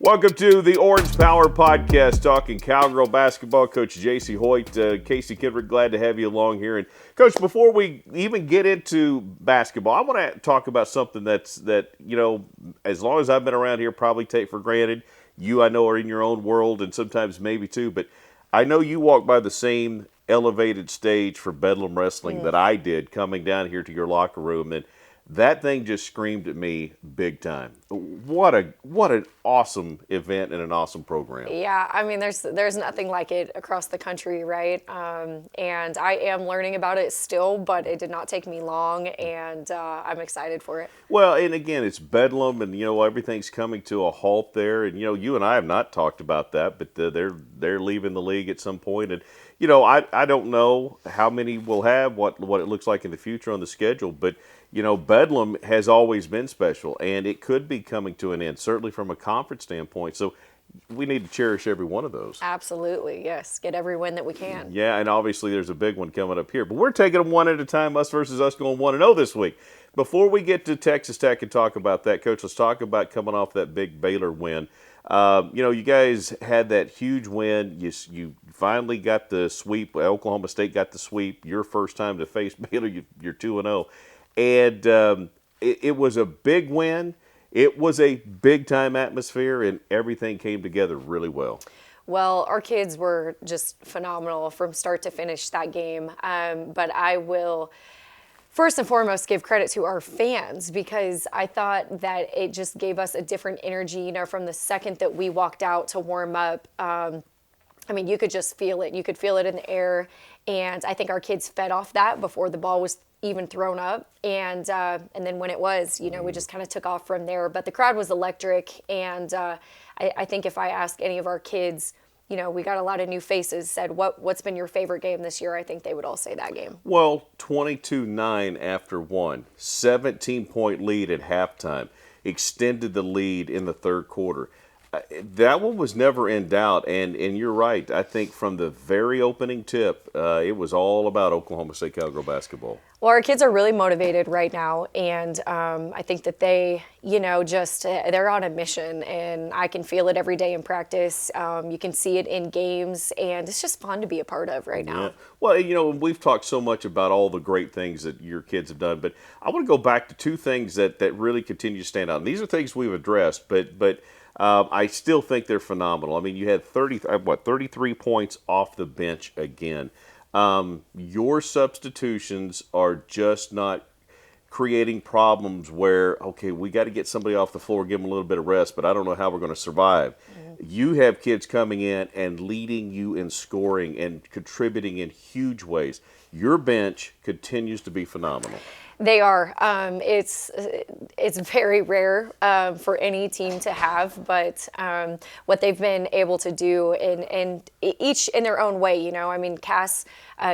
Welcome to the Orange Power Podcast, talking Cowgirl basketball. Coach Jacie Hoyt, Casey Kendrick, glad to have you along here. And Coach, before we even get into basketball, I want to talk about something that as long as I've been around here, probably take for granted. You, I know, are in your own world, and sometimes maybe too. But I know you walk by the same elevated stage for Bedlam wrestling that I did coming down here to your locker room, and that thing just screamed at me big time. What an awesome event and an awesome program. Yeah, I mean, there's nothing like it across the country, right? And I am learning about it still, but it did not take me long, and I'm excited for it. Well, and again, it's Bedlam, and everything's coming to a halt there. And you and I have not talked about that, but they're leaving the league at some point. And I don't know how many we'll have, what it looks like in the future on the schedule, but Bedlam has always been special, and it could be coming to an end, certainly from a conference standpoint. So we need to cherish every one of those. Absolutely, yes. Get every win that we can. Yeah, and obviously there's a big one coming up here. But we're taking them one at a time, us versus us, going 1-0 this week. Before we get to Texas Tech and talk about that, Coach, let's talk about coming off that big Baylor win. You guys had that huge win. You finally got the sweep. Oklahoma State got the sweep. Your first time to face Baylor, you're 2-0. And it was a big win. It was a big-time atmosphere, and everything came together really well. Well, our kids were just phenomenal from start to finish that game. But I will first and foremost give credit to our fans, because I thought that it just gave us a different energy, from the second that we walked out to warm up. You could just feel it. You could feel it in the air. And I think our kids fed off that before the ball was even thrown up. And then when it was, we just kind of took off from there. But the crowd was electric. And I think if I ask any of our kids, we got a lot of new faces, said, what's been your favorite game this year? I think they would all say that game. Well, 22-9 after one, 17-point lead at halftime, extended the lead in the third quarter. That one was never in doubt, and you're right. I think from the very opening tip, it was all about Oklahoma State Cowgirl basketball. Well, our kids are really motivated right now, and I think that they, they're on a mission, and I can feel it every day in practice. You can see it in games, and it's just fun to be a part of right now. Yeah. Well, we've talked so much about all the great things that your kids have done, but I want to go back to two things that really continue to stand out. And these are things we've addressed, but I still think they're phenomenal. You had 33 points off the bench again. Your substitutions are just not creating problems where, okay, we got to get somebody off the floor, give them a little bit of rest, but I don't know how we're going to survive. Mm-hmm. You have kids coming in and leading you in scoring and contributing in huge ways. Your bench continues to be phenomenal. They are. It's very rare for any team to have, but what they've been able to do, and each in their own way, Cass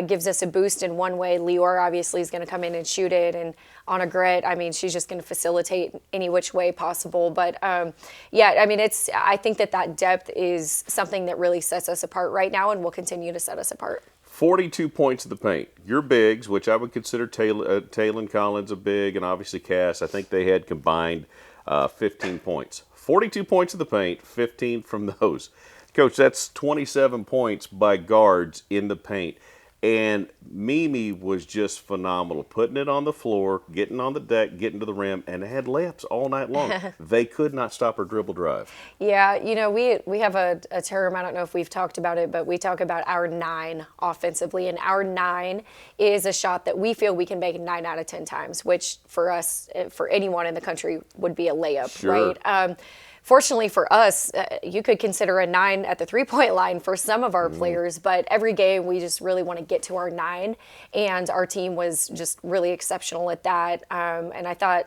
gives us a boost in one way. Lior obviously is going to come in and shoot it, and Anna Gret, she's just going to facilitate any which way possible. But I think that depth is something that really sets us apart right now, and will continue to set us apart. 42 points in the paint. Your bigs, which I would consider Taylor Collins a big, and obviously Cass, I think they had combined 15 points. 42 points in the paint, 15 from those. Coach, that's 27 points by guards in the paint. And Mimi was just phenomenal, putting it on the floor, getting on the deck, getting to the rim, and they had layups all night long. They could not stop her dribble drive. Yeah, we have a term, I don't know if we've talked about it, but we talk about our 9 offensively, and our 9 is a shot that we feel we can make 9 out of 10 times, which for us, for anyone in the country, would be a layup, sure. Right? Fortunately for us, you could consider a 9 at the three-point line for some of our players, but every game we just really want to get to our 9, and our team was just really exceptional at that. And I thought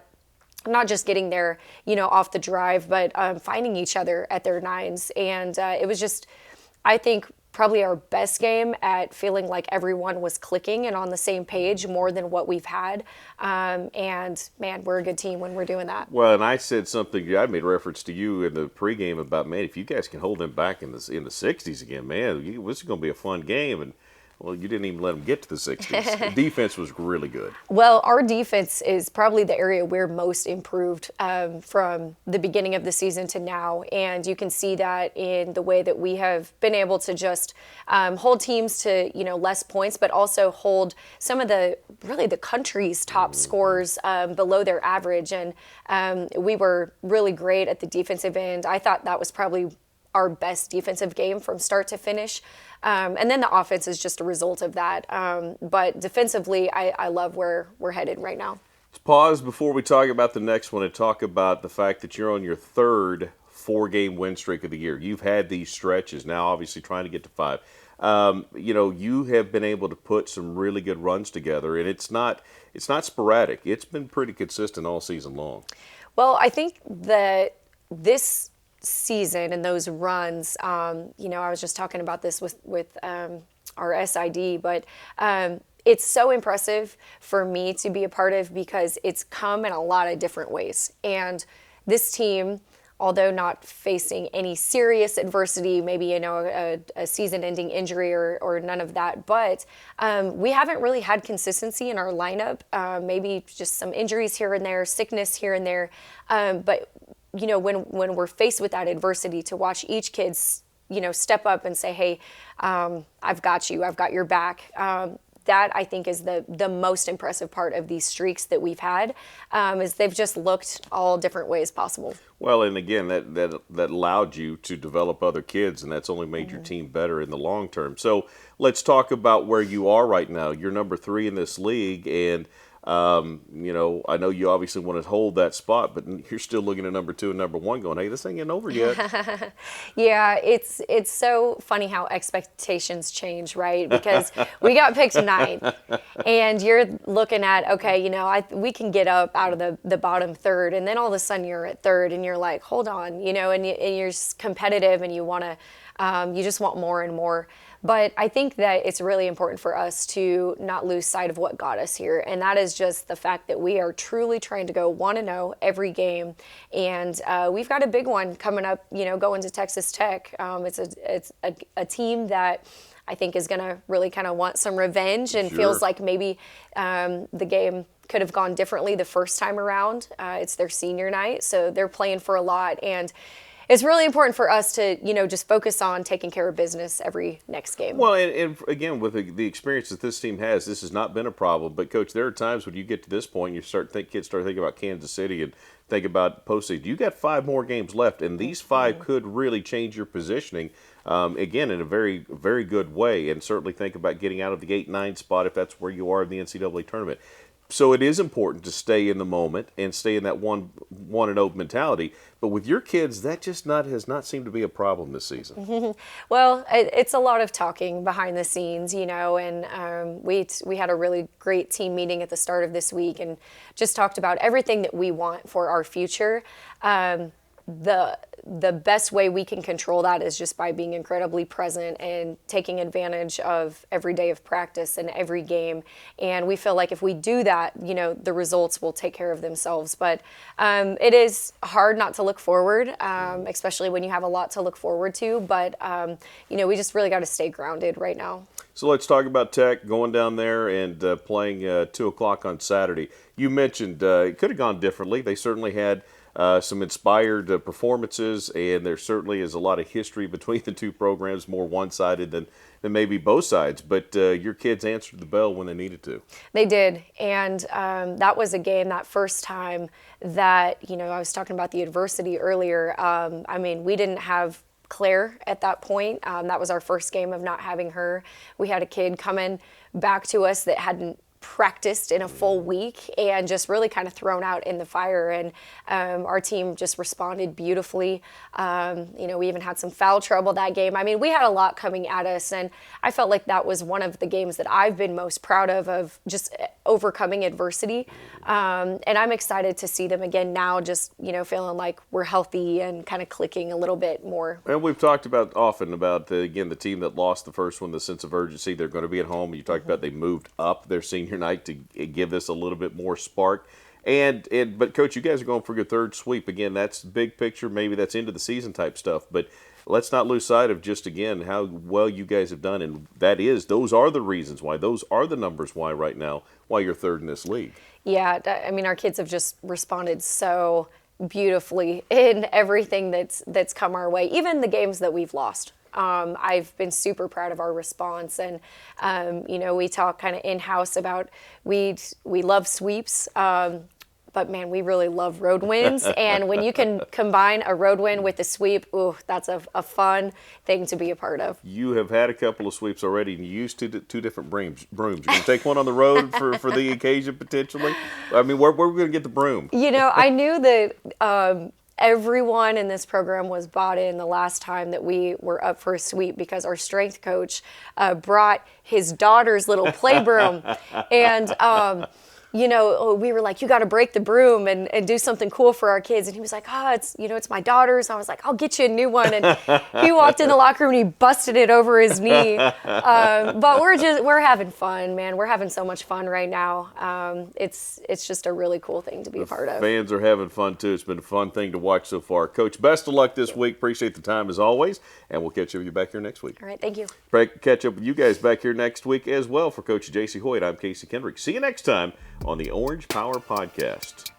not just getting there, off the drive, but finding each other at their 9s. And it was just, I think, probably our best game at feeling like everyone was clicking and on the same page more than what we've had. And man, we're a good team when we're doing that. Well, and I said something, I made reference to you in the pregame about, man, if you guys can hold them back in the 60s again, man, this is going to be a fun game. And Well, you didn't even let them get to the 60s. The defense was really good. Well, our defense is probably the area we're most improved from the beginning of the season to now. And you can see that in the way that we have been able to just hold teams to, less points, but also hold some of the country's top scorers below their average. And we were really great at the defensive end. I thought that was probably our best defensive game from start to finish. And then the offense is just a result of that. But defensively, I love where we're headed right now. Let's pause before we talk about the next one and talk about the fact that you're on your third 4-game win streak of the year. You've had these stretches, now obviously trying to get to 5. You have been able to put some really good runs together, and it's not sporadic. It's been pretty consistent all season long. Well, I think that this season and those runs, I was just talking about this with our SID, but it's so impressive for me to be a part of because it's come in a lot of different ways. And this team, although not facing any serious adversity, maybe, a season-ending injury or none of that, but we haven't really had consistency in our lineup, maybe just some injuries here and there, sickness here and there, but when we're faced with that adversity, to watch each kid, step up and say, hey, I've got you, I've got your back. That I think is the most impressive part of these streaks that we've had, is they've just looked all different ways possible. Well, and again, that allowed you to develop other kids, and that's only made your team better in the long term. So let's talk about where you are right now. You're number 3 in this league, and I know you obviously want to hold that spot, but you're still looking at number 2 and number 1 going, hey, this ain't getting over yet. Yeah, it's so funny how expectations change, right? Because we got picked 9th, and you're looking at, okay, we can get up out of the bottom 3rd, and then all of a sudden you're at 3rd, and you're like, hold on, and you're competitive, and you want to, you just want more and more. But I think that it's really important for us to not lose sight of what got us here. And that is just the fact that we are truly trying to go 1-0 every game. And we've got a big one coming up, going to Texas Tech. It's a team that I think is going to really kind of want some revenge and feels like maybe the game could have gone differently the first time around. It's their senior night, so they're playing for a lot. And it's really important for us to, just focus on taking care of business every next game. Well, and again, with the experience that this team has, this has not been a problem. But, Coach, there are times when you get to this point, kids start thinking about Kansas City and think about postseason. You got 5 more games left, and these 5 could really change your positioning, again, in a very, very good way. And certainly think about getting out of the 8-9 spot if that's where you are in the NCAA tournament. So it is important to stay in the moment and stay in that 1-0 mentality. But with your kids, that just has not seemed to be a problem this season. Well, it's a lot of talking behind the scenes, and we had a really great team meeting at the start of this week and just talked about everything that we want for our future. The best way we can control that is just by being incredibly present and taking advantage of every day of practice and every game. And we feel like if we do that, the results will take care of themselves. But it is hard not to look forward, especially when you have a lot to look forward to. But, we just really got to stay grounded right now. So let's talk about Tech going down there and playing 2 o'clock on Saturday. You mentioned it could have gone differently. They certainly had some inspired performances, and there certainly is a lot of history between the 2 programs, more one-sided than maybe both sides. But your kids answered the bell when they needed to. They did, and that was a game that first time that, I was talking about the adversity earlier. We didn't have Claire at that point. That was our first game of not having her. We had a kid coming back to us that hadn't practiced in a full week and just really kind of thrown out in the fire, and our team just responded beautifully. We even had some foul trouble that game. We had a lot coming at us, and I felt like that was one of the games that I've been most proud of just overcoming adversity, and I'm excited to see them again now, just feeling like we're healthy and kind of clicking a little bit more. And we've talked often about the team that lost the first one, the sense of urgency. They're going to be at home. You talked about they moved up their senior night to give this a little bit more spark. But Coach, you guys are going for your third sweep again. That's big picture. Maybe that's into the season type stuff, but let's not lose sight of just again how well you guys have done, and those are the reasons why. Those are the numbers why right now why you're third in this league. Yeah, I mean, our kids have just responded so beautifully in everything that's come our way, even the games that we've lost. I've been super proud of our response, and we talk kind of in-house about we love sweeps, but man, we really love road wins. And when you can combine a road win with a sweep, ooh, that's a fun thing to be a part of. You have had a couple of sweeps already, and you used two different brooms. You're going to take one on the road for the occasion potentially. I mean, where are we going to get the broom? I knew that. Everyone in this program was bought in the last time that we were up for a sweep because our strength coach brought his daughter's little play broom. And, we were like, you got to break the broom and do something cool for our kids. And he was like, it's my daughter's. And I was like, I'll get you a new one. And he walked in the locker room and he busted it over his knee. But we're having fun, man. We're having so much fun right now. It's just a really cool thing to be a part of. Fans are having fun too. It's been a fun thing to watch so far. Coach, best of luck this week. Appreciate the time as always. And we'll catch up with you back here next week. All right, thank you. Catch up with you guys back here next week as well. For Coach Jacie Hoyt, I'm Casey Kendrick. See you next time on the Orange Power Podcast.